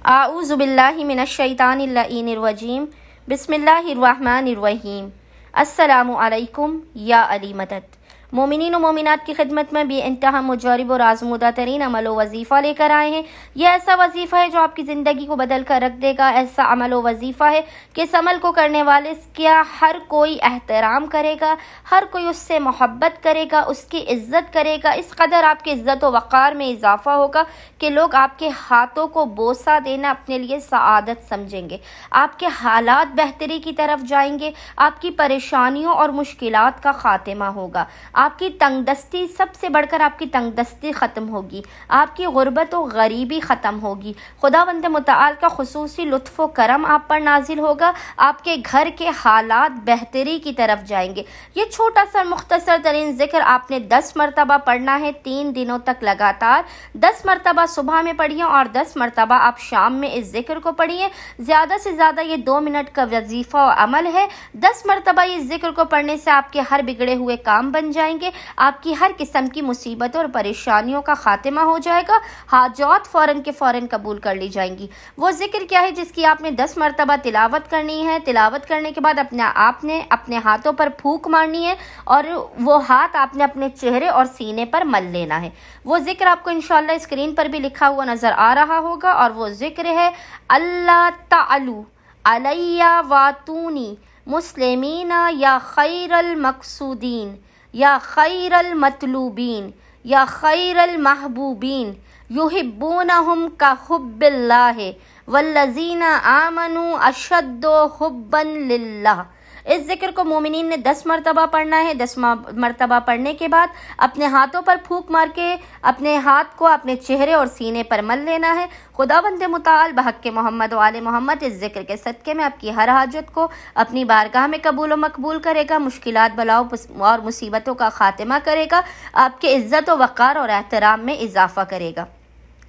अऊज़ु बिल्लाहि मिनश्शैतानिर लईनिर रजीम बिस्मिल्लाहिर रहमानिर रहीम। अस्सलामु अलैकुम या अली मदद। मोमिनीन व मोमिनात की खिदमत में बेइंतहा मुजारिब और आज़मूदा तरीन अमल व वजीफ़ा लेकर आए हैं। यह ऐसा वजीफ़ा है जो आपकी ज़िंदगी को बदल कर रख देगा। ऐसा अमल व वजीफ़ा है कि इस अमल को करने वाले क्या हर कोई एहतराम करेगा, हर कोई उससे मोहब्बत करेगा, उसकी इज़्ज़त करेगा। इस कदर आपकी इज़्ज़त व वक़ार में इजाफ़ा होगा कि लोग आपके हाथों को बोसा देना अपने लिए सआदत समझेंगे। आपके हालात बेहतरी की तरफ जाएंगे। आपकी परेशानियों और मुश्किलात का ख़ात्मा होगा। आपकी तंगदस्ती, सबसे बढ़कर आपकी तंगदस्ती ख़त्म होगी। आपकी गुर्बत और गरीबी ख़त्म होगी। खुदावंद मुतआल का खुसूसी लुत्फ़ व करम आप पर नाजिल होगा। आपके घर के हालात बेहतरी की तरफ जाएंगे। ये छोटा सा मुख्तसर तरीन ज़िक्र आपने 10 मरतबा पढ़ना है 3 दिनों तक लगातार। 10 मरतबा सुबह में पढ़िए और 10 मरतबा आप शाम में इस ज़िक्र को पढ़िए। ज़्यादा से ज़्यादा ये 2 मिनट का वजीफ़ा और अमल है। 10 मरतबा इस ज़िक्र को पढ़ने से आपके हर बिगड़े हुए काम बन जाएंगे। आपकी हर किस्म की मुसीबतों और परेशानियों का खात्मा हो जाएगा। हाजत फ़ौरन के फ़ौरन कबूल कर ली जाएंगी। वो ज़िक्र क्या है जिसकी आपने 10 मरतबा तिलावत करनी है। तिलावत करने के बाद आपने अपने हाथों पर फूंक मारनी है और वो हाथ आपने अपने चेहरे और सीने पर मल लेना है। वो ज़िक्र आपको इंशाअल्लाह स्क्रीन पर भी लिखा हुआ नज़र आ रहा होगा और वो ज़िक्र है अल्लाह तालू अलैया वातूनी मुस्लिमीना या खैरल मकसूदीन या खैरल मतलूबीन या खैरल महबूबीन युहिब्बूनहुम का हुब्बिल्लाह वल्लज़ीना आमनू अशद्दु हुब्बन लिल्लाह। इस ज़िक्र को मोमिनीन ने 10 मरतबा पढ़ना है। 10 मरतबा पढ़ने के बाद अपने हाथों पर फूंक मार के अपने हाथ को अपने चेहरे और सीने पर मल लेना है। खुदावंद मुतआल बहक़ मोहम्मद व आले मोहम्मद इस ज़िक्र के सदक़े में आपकी हर हाजत को अपनी बारगाह में कबूल व मकबूल करेगा। मुश्किलात, बलाओं और मुसीबतों का ख़ात्मा करेगा। आपके इज़्ज़त व वक़ार और एहतराम में इजाफ़ा करेगा।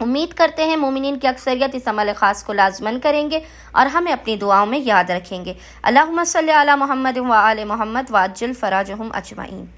उम्मीद करते हैं मोमिनीन की अक्सरियत इस अमल ख़ास को लाज़मन करेंगे और हमें अपनी दुआओं में याद रखेंगे। अल्लाहुम्मा सल्लि अला मुहम्मद व आले मुहम्मद व अज्जिल फ़राजहुम अजमईन।